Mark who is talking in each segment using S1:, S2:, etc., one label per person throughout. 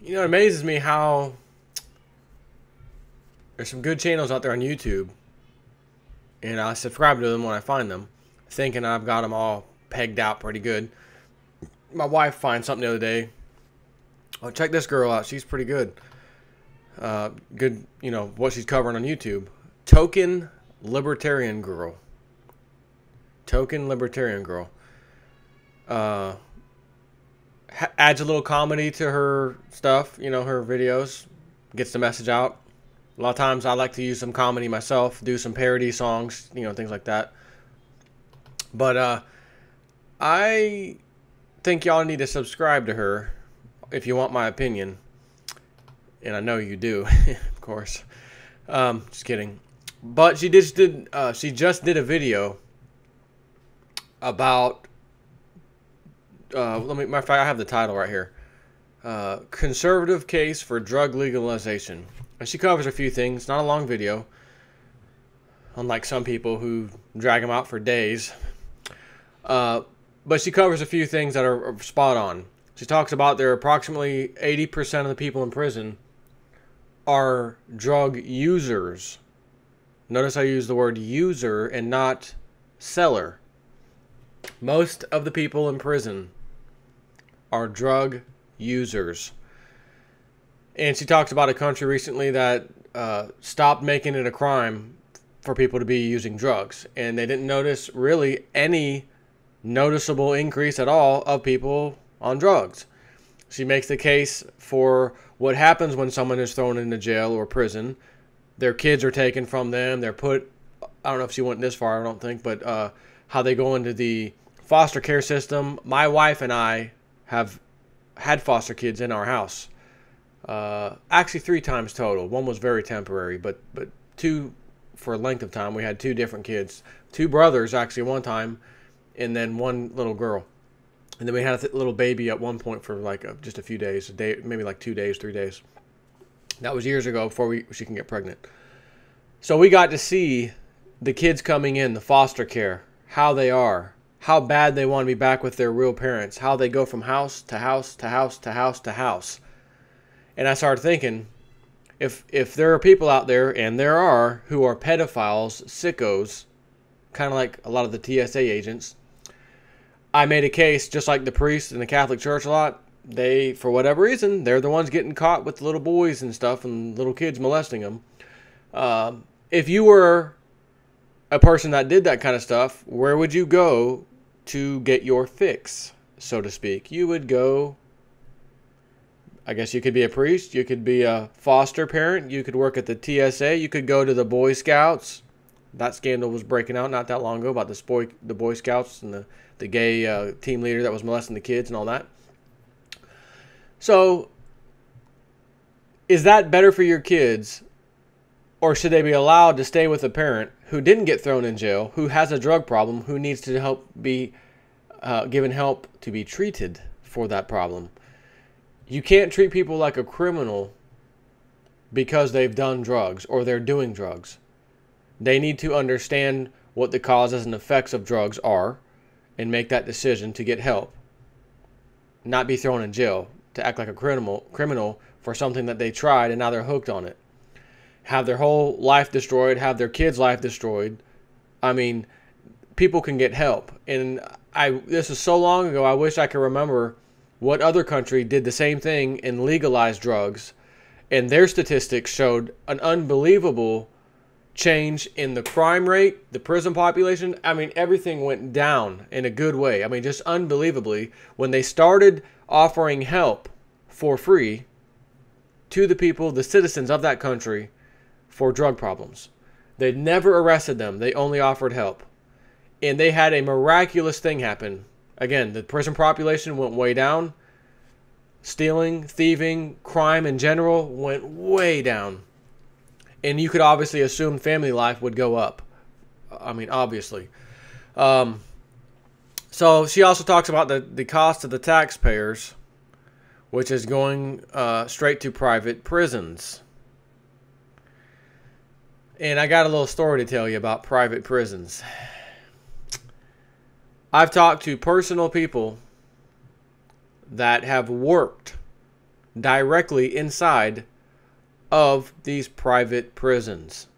S1: You know, it amazes me how there's some good channels out there on YouTube, and I subscribe to them when I find them, thinking I've got them all pegged out pretty good. My wife finds something the other day. Oh, check this girl out. She's pretty good. Good, you know, what she's covering on YouTube. TokenLibertarianGirl. TokenLibertarianGirl. Adds a little comedy to her stuff, you know, her videos. Gets the message out. A lot of times I like to use some comedy myself, do some parody songs, you know, things like that. But I think y'all need to subscribe to her if you want my opinion. And I know you do, of course. Just kidding. But she just did a video about matter of fact, I have the title right here. Conservative case for drug legalization. And she covers a few things. Not a long video, unlike some people who drag them out for days. But she covers a few things that are spot on. She talks about there are approximately 80% of the people in prison are drug users. Notice I use the word user and not seller. Most of the people in prison are drug users. And she talks about a country recently that stopped making it a crime for people to be using drugs. And they didn't notice really any noticeable increase at all of people on drugs. She makes the case for what happens when someone is thrown into jail or prison. Their kids are taken from them. They're put, I don't know if she went this far, I don't think, but how they go into the foster care system. My wife and I have had foster kids in our house. Actually 3 times total. One was very temporary, but 2 for a length of time. We had 2 different kids. 2 brothers actually one time, and then 1 little girl. And then we had a little baby at one point for like just a few days, maybe like 2 days, 3 days. That was years ago before she can get pregnant. So we got to see the kids coming in, the foster care, how they are, how bad they want to be back with their real parents, how they go from house to house to house to house to house. And I started thinking, if there are people out there, and there are, who are pedophiles, sickos, kind of like a lot of the TSA agents, I made a case, just like the priests in the Catholic Church a lot, they, for whatever reason, they're the ones getting caught with the little boys and stuff and little kids molesting them. If you were a person that did that kind of stuff, where would you go to get your fix, so to speak? You would go, I guess you could be a priest, you could be a foster parent, you could work at the TSA, you could go to the Boy Scouts. That scandal was breaking out not that long ago about the Boy Scouts and the gay team leader that was molesting the kids and all that. So, is that better for your kids, or should they be allowed to stay with a parent who didn't get thrown in jail, who has a drug problem, who needs to be given help to be treated for that problem? You can't treat people like a criminal because they've done drugs or they're doing drugs. They need to understand what the causes and effects of drugs are and make that decision to get help. Not be thrown in jail to act like a criminal for something that they tried and now they're hooked on it. Have their whole life destroyed, have their kids' life destroyed. I mean, people can get help. And this is so long ago, I wish I could remember what other country did the same thing and legalized drugs. And their statistics showed an unbelievable change in the crime rate, the prison population. I mean, everything went down in a good way. I mean, just unbelievably. When they started offering help for free to the people, the citizens of that country, for drug problems. They never arrested them. They only offered help. And they had a miraculous thing happen. Again, the prison population went way down. Stealing, thieving, crime in general went way down. And you could obviously assume family life would go up. I mean, obviously. So she also talks about the cost to the taxpayers, which is going straight to private prisons. And I got a little story to tell you about private prisons. I've talked to personal people that have worked directly inside of these private prisons.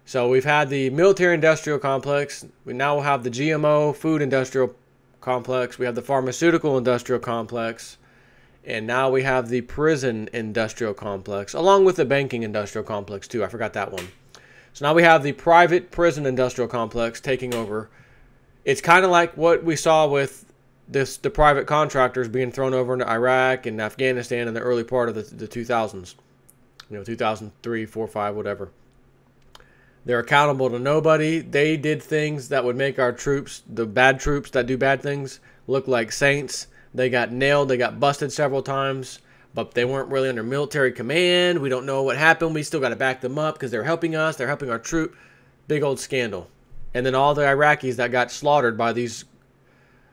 S1: So we've had the military-industrial complex. We now have the GMO food-industrial complex. We have the pharmaceutical-industrial complex. And now we have the prison-industrial complex, along with the banking-industrial complex, too. I forgot that one. So now we have the private prison-industrial complex taking over. It's kind of like what we saw with the private contractors being thrown over into Iraq and Afghanistan in the early part of the 2000s. 2003, 4, 5, whatever. They're accountable to nobody. They did things that would make our troops, the bad troops that do bad things, look like saints. They got nailed. They got busted several times, but they weren't really under military command. We don't know what happened. We still got to back them up because they're helping us. They're helping our troop. Big old scandal. And then all the Iraqis that got slaughtered by these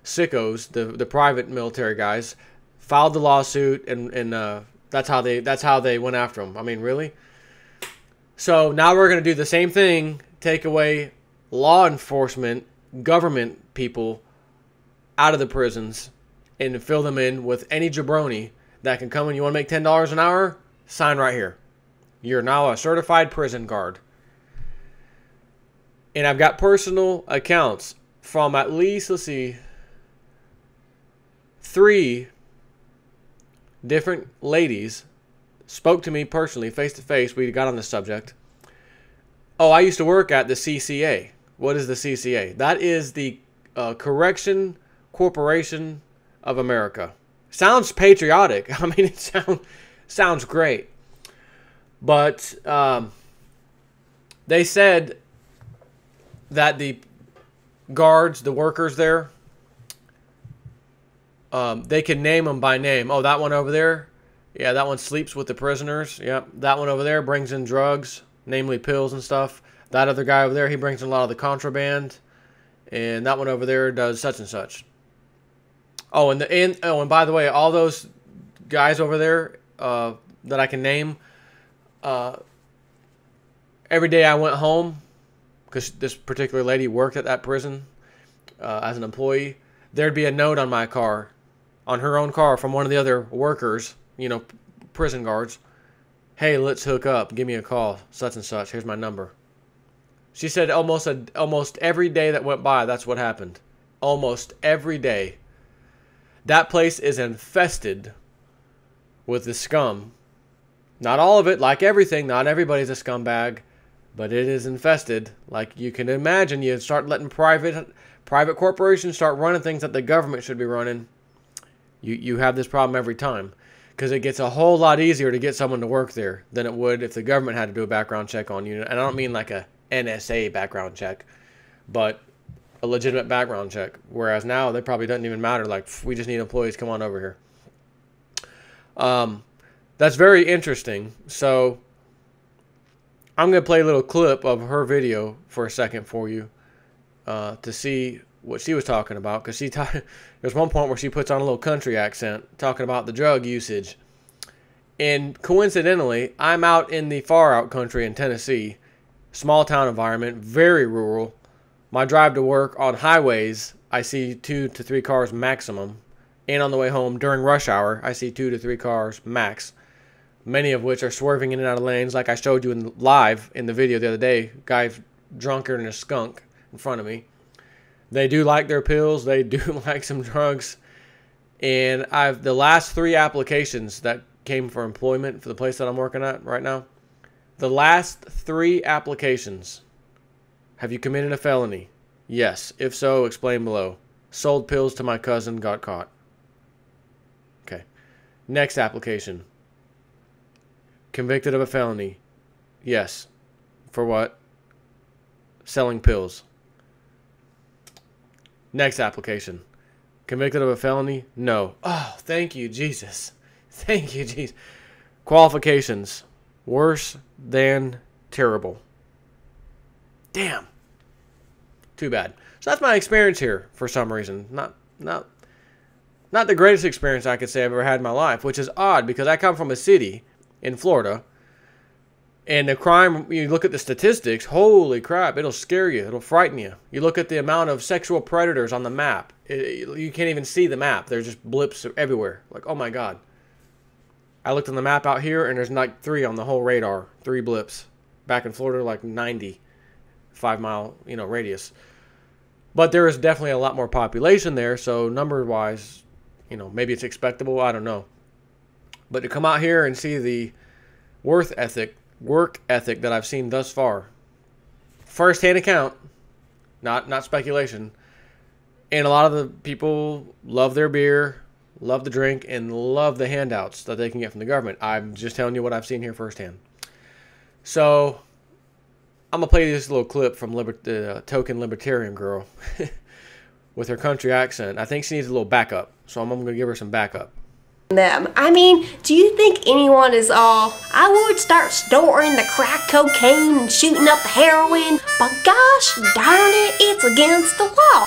S1: sickos, the private military guys, filed the lawsuit, and that's how they went after them. I mean, really? So now we're going to do the same thing, take away law enforcement, government people out of the prisons and fill them in with any jabroni that can come in. You want to make $10 an hour? Sign right here. You're now a certified prison guard. And I've got personal accounts from at least, let's see, 3 different ladies spoke to me personally, face to face. We got on the subject. Oh, I used to work at the CCA. What is the CCA? That is the Correction Corporation of America. Sounds patriotic. I mean, it sounds great. But they said that the guards, the workers there, they can name them by name. Oh, that one over there? Yeah, that one sleeps with the prisoners. Yep. That one over there brings in drugs, namely pills and stuff. That other guy over there, he brings in a lot of the contraband. And that one over there does such and such. Oh, and by the way, all those guys over there that I can name, every day I went home, because this particular lady worked at that prison as an employee, there'd be a note on my car, on her own car, from one of the other workers, prison guards. Hey, let's hook up. Give me a call. Such and such. Here's my number. She said almost every day that went by, that's what happened. Almost every day. That place is infested with the scum. Not all of it, like everything. Not everybody's a scumbag, but it is infested. Like you can imagine, you start letting private corporations start running things that the government should be running. You have this problem every time. Because it gets a whole lot easier to get someone to work there than it would if the government had to do a background check on you. And I don't mean like a NSA background check, but a legitimate background check. Whereas now, they probably doesn't even matter. Like, we just need employees. Come on over here. That's very interesting. So, I'm going to play a little clip of her video for a second for you to see what she was talking about, because there's one point where she puts on a little country accent talking about the drug usage. And coincidentally, I'm out in the far out country in Tennessee, small town environment, very rural. My drive to work on highways, I see 2 to 3 cars maximum. And on the way home during rush hour, I see 2 to 3 cars max. Many of which are swerving in and out of lanes, like I showed you live in the video the other day. Guy's drunker than a skunk in front of me. They do like their pills. They do like some drugs. And the last 3 applications that came for employment for the place that I'm working at right now, the last 3 applications, have you committed a felony? Yes. If so, explain below. Sold pills to my cousin, got caught. Okay. Next application. Convicted of a felony. Yes. For what? Selling pills. Next application. Convicted of a felony? No. Oh, thank you, Jesus. Thank you, Jesus. Qualifications. Worse than terrible. Damn. Too bad. So that's my experience here for some reason. Not the greatest experience I could say I've ever had in my life, which is odd because I come from a city in Florida, and the crime, you look at the statistics, holy crap, it'll scare you. It'll frighten you. You look at the amount of sexual predators on the map. You can't even see the map. There's just blips everywhere. Like, oh my God. I looked on the map out here, and there's like 3 on the whole radar. 3 blips. Back in Florida, like 90, 5-mile, radius. But there is definitely a lot more population there, so number-wise, maybe it's expectable. I don't know. But to come out here and see the work ethic that I've seen thus far, first-hand account, not speculation, and a lot of the people love their beer, love the drink, and love the handouts that they can get from the government. I'm just telling you what I've seen here firsthand. So I'm going to play this little clip from the Token Libertarian Girl with her country accent. I think she needs a little backup, so I'm going to give her some backup.
S2: Them. I mean, do you think anyone is all, I would start storing the crack cocaine and shooting up the heroin, but gosh darn it, it's against the law.